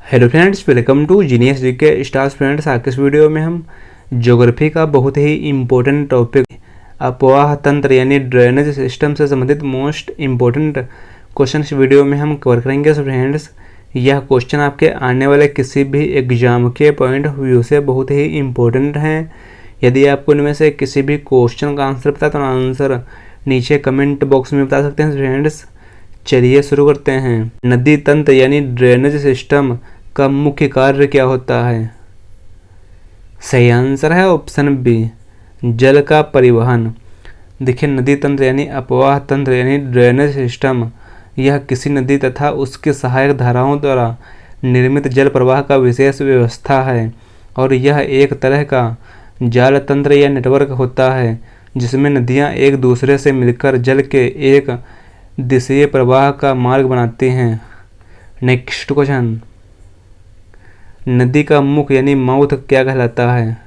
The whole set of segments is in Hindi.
Hello friends, welcome to genius GK stars. Friends, आज के इस वीडियो में हम ज्योग्राफी का बहुत ही इम्पोर्टेंट टॉपिक अपवाह तंत्र यानी ड्रेनेज सिस्टम से संबंधित मोस्ट इम्पोर्टेंट क्वेश्चन इस वीडियो में हम कवर करेंगे। सो फ्रेंड्स, यह क्वेश्चन आपके आने वाले किसी भी एग्जाम के पॉइंट ऑफ व्यू से बहुत ही इम्पोर्टेंट हैं। यदि आपको इनमें से किसी भी क्वेश्चन का आंसर पता है तो आंसर नीचे कमेंट बॉक्स में बता सकते हैं। फ्रेंड्स, चलिए शुरू करते हैं। नदी तंत्र यानी ड्रेनेज सिस्टम का मुख्य कार्य क्या होता है? सही आंसर है ऑप्शन बी, जल का परिवहन। देखिए, नदी तंत्र यानी अपवाह तंत्र यानी ड्रेनेज सिस्टम, यह किसी नदी तथा उसके सहायक धाराओं द्वारा निर्मित जल प्रवाह का विशेष व्यवस्था है और यह एक तरह का जाल तंत्र या नेटवर्क होता है जिसमें नदियां एक दूसरे से मिलकर जल के एक दिशीय प्रवाह का मार्ग बनाती हैं। नेक्स्ट क्वेश्चन, नदी का मुख यानी माउथ क्या कहलाता है?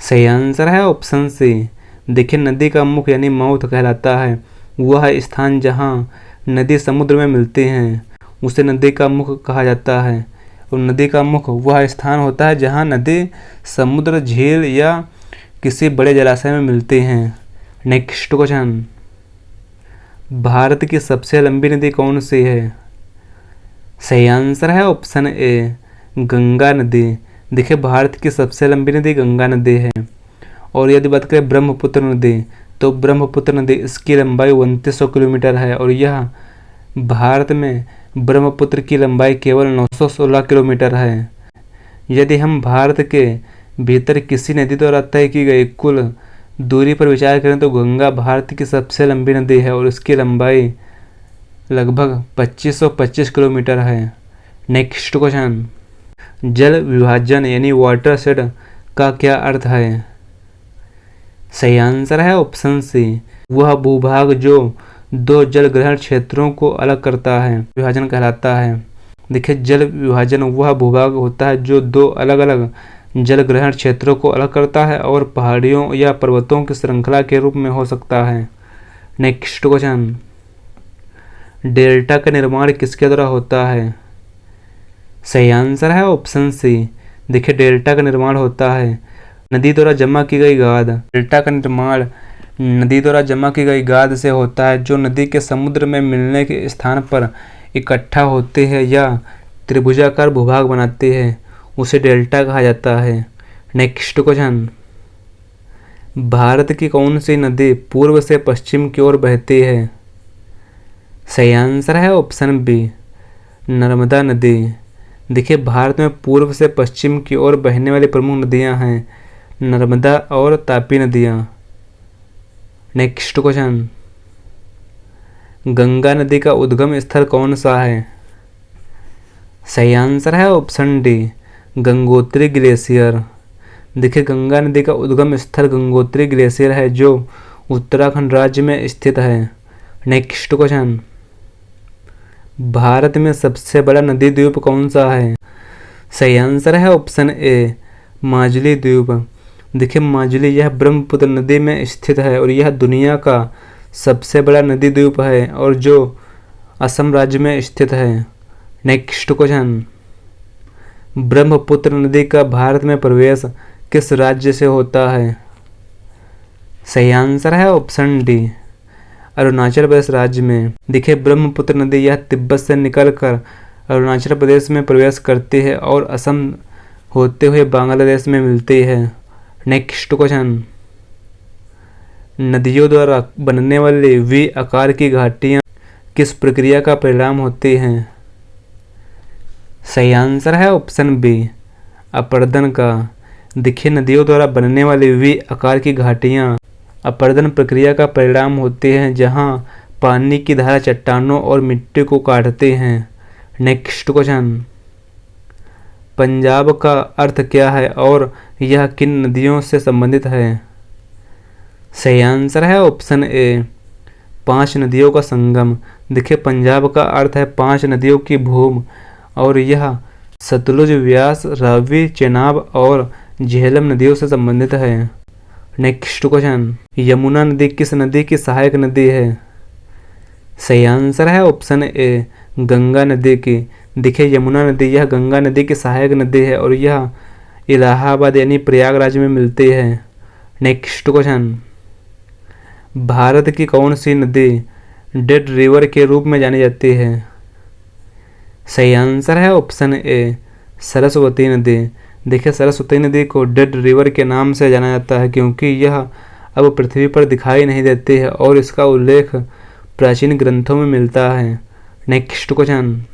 सही आंसर है ऑप्शन सी। देखिए, नदी का मुख यानी माउथ कहलाता है वह स्थान जहां नदी समुद्र में मिलती हैं उसे नदी का मुख कहा जाता है। और नदी का मुख वह स्थान होता है जहां नदी समुद्र, झील या किसी बड़े जलाशय में मिलती हैं। नेक्स्ट क्वेश्चन, भारत की सबसे लंबी नदी कौन सी है? सही आंसर है ऑप्शन ए, गंगा नदी। देखिए, भारत की सबसे लंबी नदी गंगा नदी है। और यदि बात करें ब्रह्मपुत्र नदी, तो ब्रह्मपुत्र नदी इसकी लंबाई 2900 किलोमीटर है और यह भारत में ब्रह्मपुत्र की लंबाई केवल 916 किलोमीटर है। यदि हम भारत के भीतर किसी नदी द्वारा तय की गई कुल दूरी पर विचार करें तो गंगा भारत की सबसे लंबी नदी है और इसकी लंबाई लगभग 2525 किलोमीटर है। नेक्स्ट क्वेश्चन, जल विभाजन यानी वाटर शेड का क्या अर्थ है? सही आंसर है ऑप्शन सी, वह भूभाग जो दो जल ग्रहण क्षेत्रों को अलग करता है विभाजन कहलाता है। देखिए, जल विभाजन वह भूभाग होता है जो दो अलग अलग जल ग्रहण क्षेत्रों को अलग करता है और पहाड़ियों या पर्वतों की श्रृंखला के रूप में हो सकता है। नेक्स्ट क्वेश्चन, डेल्टा का निर्माण किसके द्वारा होता है? सही आंसर है ऑप्शन सी। देखिए, डेल्टा का निर्माण होता है नदी द्वारा जमा की गई गाद। डेल्टा का निर्माण नदी द्वारा जमा की गई गाद से होता है जो नदी के समुद्र में मिलने के स्थान पर इकट्ठा होते हैं या त्रिभुजाकार भूभाग बनाते हैं, उसे डेल्टा कहा जाता है। नेक्स्ट क्वेश्चन, भारत की कौन सी नदी पूर्व से पश्चिम की ओर बहती है? सही आंसर है ऑप्शन बी, नर्मदा नदी। देखिए, भारत में पूर्व से पश्चिम की ओर बहने वाली प्रमुख नदियां हैं नर्मदा और तापी नदियां। नेक्स्ट क्वेश्चन, गंगा नदी का उद्गम स्थल कौन सा है? सही आंसर है ऑप्शन डी, गंगोत्री ग्लेशियर। देखिए, गंगा नदी का उद्गम स्थल गंगोत्री ग्लेशियर है जो उत्तराखंड राज्य में स्थित है। नेक्स्ट क्वेश्चन, भारत में सबसे बड़ा नदी द्वीप कौन सा है? सही आंसर है ऑप्शन ए, माजुली द्वीप। देखिए, माजुली यह ब्रह्मपुत्र नदी में स्थित है और यह दुनिया का सबसे बड़ा नदी द्वीप है और जो असम राज्य में स्थित है। नेक्स्ट क्वेश्चन, ब्रह्मपुत्र नदी का भारत में प्रवेश किस राज्य से होता है? सही आंसर है ऑप्शन डी, अरुणाचल प्रदेश राज्य में। देखिए, ब्रह्मपुत्र नदी यह तिब्बत से निकलकर अरुणाचल प्रदेश में प्रवेश करती है और असम होते हुए बांग्लादेश में मिलती है। नेक्स्ट क्वेश्चन, नदियों द्वारा बनने वाली वी आकार की घाटियां किस प्रक्रिया का परिणाम होती हैं? सही आंसर है ऑप्शन बी, अपरदन का। देखिए, नदियों द्वारा बनने वाली वी आकार की घाटियां अपरदन प्रक्रिया का परिणाम होती हैं जहां पानी की धारा चट्टानों और मिट्टी को काटते हैं। नेक्स्ट क्वेश्चन, पंजाब का अर्थ क्या है और यह किन नदियों से संबंधित है? सही आंसर है ऑप्शन ए, 5 नदियों का संगम। देखिए, पंजाब का अर्थ है 5 नदियों की भूमि और यह सतलुज, व्यास, रावी, चेनाब और झेलम नदियों से संबंधित है। नेक्स्ट क्वेश्चन, यमुना नदी किस नदी की सहायक नदी है? सही आंसर है ऑप्शन ए, गंगा नदी की। देखिए यमुना नदी यह गंगा नदी की सहायक नदी है और यह इलाहाबाद यानी प्रयागराज में मिलती है। नेक्स्ट क्वेश्चन, भारत की कौन सी नदी डेड रिवर के रूप में जानी जाती है? सही आंसर है ऑप्शन ए सरस्वती नदी। देखिए सरस्वती नदी को डेड रिवर के नाम से जाना जाता है क्योंकि यह अब पृथ्वी पर दिखाई नहीं देती है और इसका उल्लेख प्राचीन ग्रंथों में मिलता है। नेक्स्ट क्वेश्चन,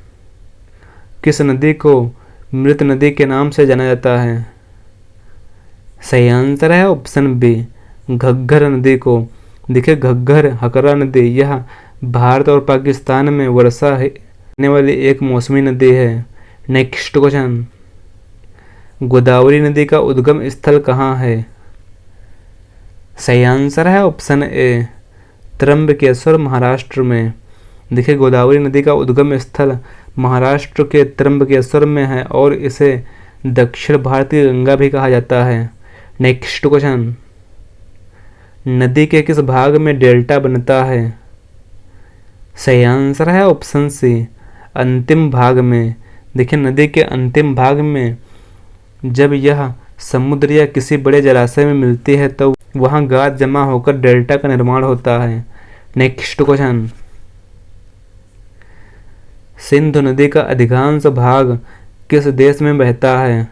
किस नदी को मृत नदी के नाम से जाना जाता है? सही आंसर है ऑप्शन बी घग्गर नदी को। देखिए घग्गर हकरा नदी यह भारत और पाकिस्तान में वर्षा होने वाली एक मौसमी नदी है। नेक्स्ट क्वेश्चन, गोदावरी नदी का उद्गम स्थल कहाँ है? सही आंसर है ऑप्शन ए त्र्यंबकेश्वर महाराष्ट्र में। देखिए गोदावरी नदी का उद्गम स्थल महाराष्ट्र के त्र्यंबकेश्वर में है और इसे दक्षिण भारत की गंगा भी कहा जाता है। नेक्स्ट क्वेश्चन, नदी के किस भाग में डेल्टा बनता है? सही आंसर है ऑप्शन सी अंतिम भाग में। देखिए नदी के अंतिम भाग में जब यह समुद्र या किसी बड़े जलाशय में मिलती है तो वहां गाद जमा होकर डेल्टा का निर्माण होता है। नेक्स्ट क्वेश्चन, सिंधु नदी का अधिकांश भाग किस देश में बहता है?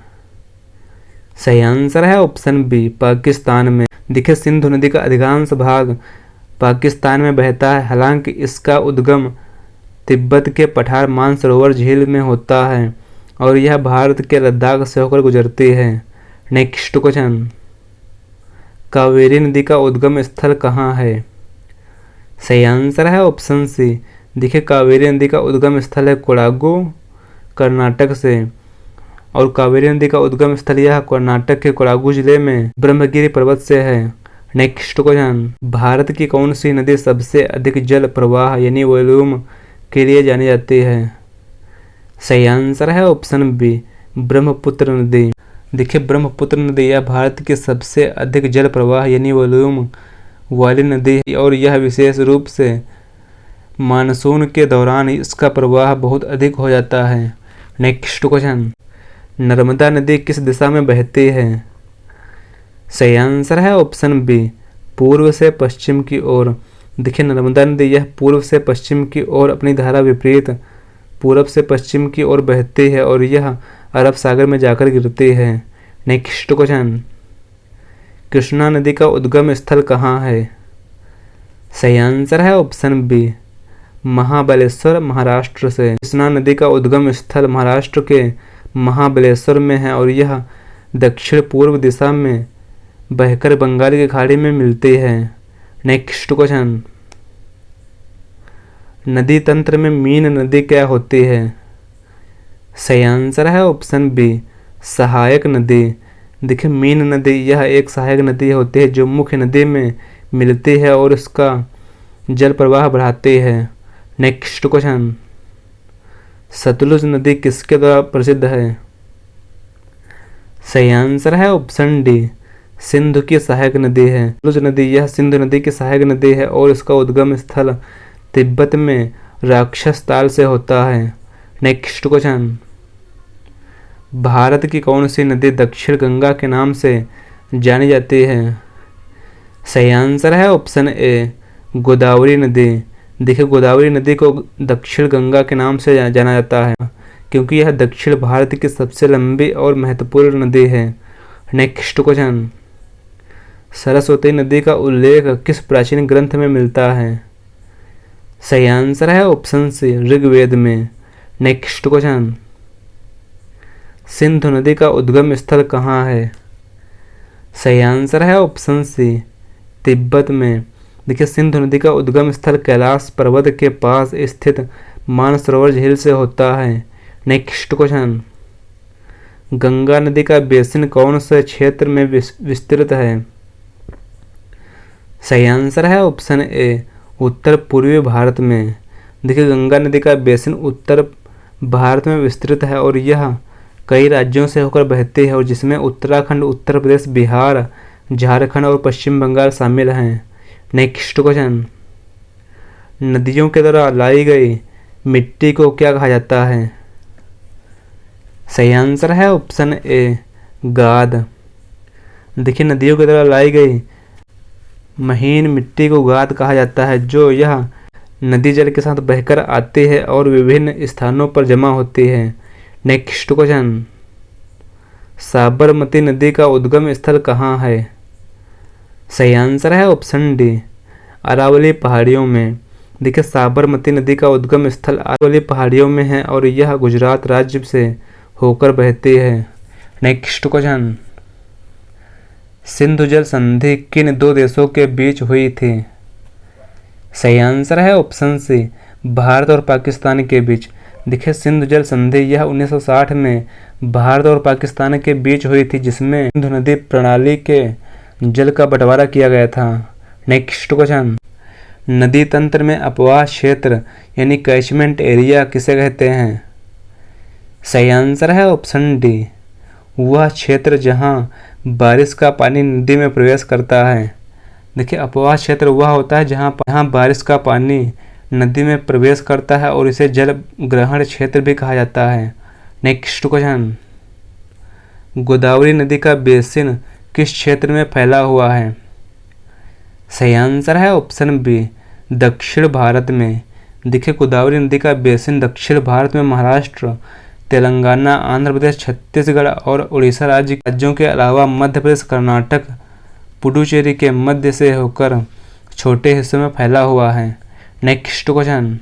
सही आंसर है ऑप्शन बी पाकिस्तान में। देखिए सिंधु नदी का अधिकांश भाग पाकिस्तान में बहता है, हालांकि इसका उद्गम तिब्बत के पठार मानसरोवर झील में होता है और यह भारत के लद्दाख से होकर गुजरती है। नेक्स्ट क्वेश्चन, कावेरी नदी का उद्गम स्थल कहाँ है? सही आंसर है ऑप्शन सी। देखिए कावेरी नदी का उद्गम स्थल है कोडागु कर्नाटक से और कावेरी नदी का उद्गम स्थल यह कर्नाटक के कोडागु जिले में ब्रह्मगिरी पर्वत से है। नेक्स्ट क्वेश्चन, भारत की कौन सी नदी सबसे अधिक जल प्रवाह यानी वॉल्यूम के लिए जानी जाती है? सही आंसर है ऑप्शन बी ब्रह्मपुत्र नदी। देखिए ब्रह्मपुत्र नदी यह भारत की सबसे अधिक जल प्रवाह यानी वॉल्यूम वाली नदी है और यह विशेष रूप से मानसून के दौरान इसका प्रवाह बहुत अधिक हो जाता है। नेक्स्ट क्वेश्चन, नर्मदा नदी किस दिशा में बहती है? सही आंसर है ऑप्शन बी पूर्व से पश्चिम की ओर। देखिए नर्मदा नदी यह पूर्व से पश्चिम की ओर अपनी धारा विपरीत पूरब से पश्चिम की ओर बहती है और यह अरब सागर में जाकर गिरती है। नेक्स्ट क्वेश्चन, कृष्णा नदी का उद्गम स्थल कहाँ है? सही आंसर है ऑप्शन बी महाबलेश्वर महाराष्ट्र से। कृष्णा नदी का उद्गम स्थल महाराष्ट्र के महाबलेश्वर में है और यह दक्षिण पूर्व दिशा में बहकर बंगाल की खाड़ी में मिलती है। नेक्स्ट क्वेश्चन, नदी तंत्र में मीन नदी क्या होती है? सही आंसर है ऑप्शन बी सहायक नदी। देखिए मीन नदी यह एक सहायक नदी होती है जो मुख्य नदी में मिलती है और इसका जल प्रवाह बढ़ाती है। नेक्स्ट क्वेश्चन, सतलुज नदी किसके द्वारा प्रसिद्ध है? सही आंसर है ऑप्शन डी सिंधु की सहायक नदी है। सतलुज नदी यह सिंधु नदी की सहायक नदी है और इसका उद्गम स्थल तिब्बत में राक्षस ताल से होता है। नेक्स्ट क्वेश्चन, भारत की कौन सी नदी दक्षिण गंगा के नाम से जानी जाती है? सही आंसर है ऑप्शन ए गोदावरी नदी। देखिए गोदावरी नदी को दक्षिण गंगा के नाम से जाना जाता है क्योंकि यह दक्षिण भारत की सबसे लंबी और महत्वपूर्ण नदी है। नेक्स्ट क्वेश्चन, सरस्वती नदी का उल्लेख किस प्राचीन ग्रंथ में मिलता है? सही आंसर है ऑप्शन सी ऋग्वेद में। नेक्स्ट क्वेश्चन, सिंधु नदी का उद्गम स्थल कहाँ है? सही आंसर है ऑप्शन सी तिब्बत में। देखिए सिंधु नदी का उद्गम स्थल कैलाश पर्वत के पास स्थित मानसरोवर झील से होता है। नेक्स्ट क्वेश्चन, गंगा नदी का बेसिन कौन से क्षेत्र में विस्तृत है? सही आंसर है ऑप्शन ए उत्तर पूर्वी भारत में। देखिए गंगा नदी का बेसिन उत्तर भारत में विस्तृत है और यह कई राज्यों से होकर बहती है और जिसमें उत्तराखंड, उत्तर प्रदेश, बिहार, झारखंड और पश्चिम बंगाल शामिल हैं। नेक्स्ट क्वेश्चन, नदियों के द्वारा लाई गई मिट्टी को क्या कहा जाता है? सही आंसर है ऑप्शन ए गाद। देखिए नदियों की तरह लाई गई महीन मिट्टी को गाद कहा जाता है, जो यह नदी जल के साथ बहकर आती है और विभिन्न स्थानों पर जमा होती है। नेक्स्ट क्वेश्चन, साबरमती नदी का उद्गम स्थल कहाँ है? सही आंसर है ऑप्शन डी अरावली पहाड़ियों में। देखिए साबरमती नदी का उद्गम स्थल अरावली पहाड़ियों में है और यह गुजरात राज्य से होकर बहती है। नेक्स्ट क्वेश्चन, सिंधु जल संधि किन दो देशों के बीच हुई थी? सही आंसर है ऑप्शन सी भारत और पाकिस्तान के बीच। देखिए सिंधु जल संधि यह 1960 में भारत और पाकिस्तान के बीच हुई थी, जिसमें सिंधु नदी प्रणाली के जल का बंटवारा किया गया था। नेक्स्ट क्वेश्चन, नदी तंत्र में अपवाह क्षेत्र यानी कैचमेंट एरिया किसे कहते हैं? सही आंसर है ऑप्शन डी वह क्षेत्र जहां बारिश का पानी नदी में प्रवेश करता है। देखिए अपवाह क्षेत्र वह होता है जहां बारिश का पानी नदी में प्रवेश करता है और इसे जल ग्रहण क्षेत्र भी कहा जाता है। नेक्स्ट क्वेश्चन, गोदावरी नदी का बेसिन किस क्षेत्र में फैला हुआ है? सही आंसर है ऑप्शन बी दक्षिण भारत में। देखिए गोदावरी नदी का बेसिन दक्षिण भारत में महाराष्ट्र, तेलंगाना, आंध्र प्रदेश, छत्तीसगढ़ और उड़ीसा राज्यों के अलावा मध्य प्रदेश, कर्नाटक, पुडुचेरी के मध्य से होकर छोटे हिस्सों में फैला हुआ है। नेक्स्ट क्वेश्चन,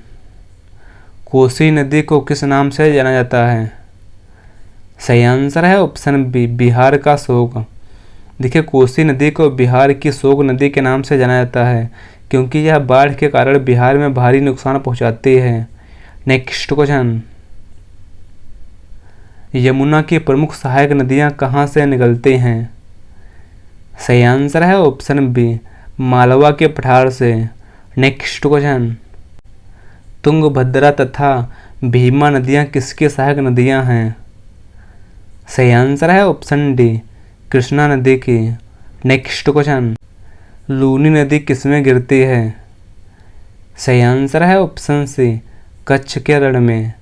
कोसी नदी को किस नाम से जाना जाता है? सही आंसर है ऑप्शन बी बिहार का शोक। देखिए कोसी नदी को बिहार की शोक नदी के नाम से जाना जाता है, क्योंकि यह बाढ़ के कारण बिहार में भारी नुकसान पहुंचाती है। नेक्स्ट क्वेश्चन, यमुना की प्रमुख सहायक नदियां कहां से निकलती हैं? सही आंसर है ऑप्शन बी मालवा के पठार से। नेक्स्ट क्वेश्चन, तुंगभद्रा तथा भीमा नदियां किसकी सहायक नदियां हैं? सही आंसर है ऑप्शन डी कृष्णा नदी की। नेक्स्ट क्वेश्चन, लूनी नदी किसमें गिरती है? सही आंसर है ऑप्शन सी कच्छ के रण में।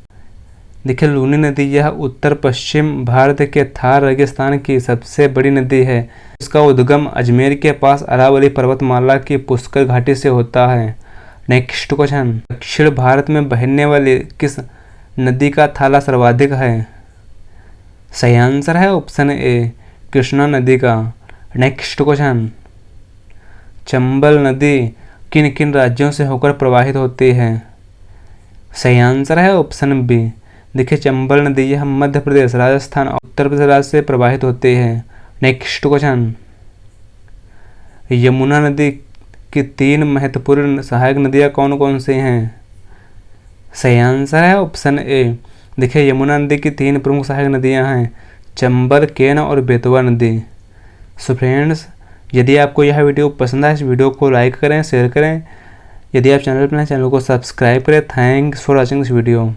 देखिए लूनी नदी यह उत्तर पश्चिम भारत के थार रेगिस्तान की सबसे बड़ी नदी है। इसका उद्गम अजमेर के पास अरावली पर्वतमाला की पुष्कर घाटी से होता है। नेक्स्ट क्वेश्चन, दक्षिण भारत में बहने वाली किस नदी का थाला सर्वाधिक है? सही आंसर है ऑप्शन ए कृष्णा नदी का। नेक्स्ट क्वेश्चन, चंबल नदी किन किन राज्यों से होकर प्रवाहित होती है? सही आंसर है ऑप्शन बी। देखिए चंबल नदी यह मध्य प्रदेश, राजस्थान और उत्तर प्रदेश राज्य से प्रवाहित होती है। नेक्स्ट क्वेश्चन, यमुना नदी की 3 महत्वपूर्ण सहायक नदियां कौन कौन सी हैं? सही आंसर है ऑप्शन ए। देखिए यमुना नदी की 3 प्रमुख सहायक नदियां हैं चंबल, केन और बेतवा नदी। सो फ्रेंड्स, यदि आपको यह वीडियो पसंद आए इस वीडियो को लाइक करें, शेयर करें। यदि आप चैनल पर नए चैनल को सब्सक्राइब करें। Thanks for watching this video.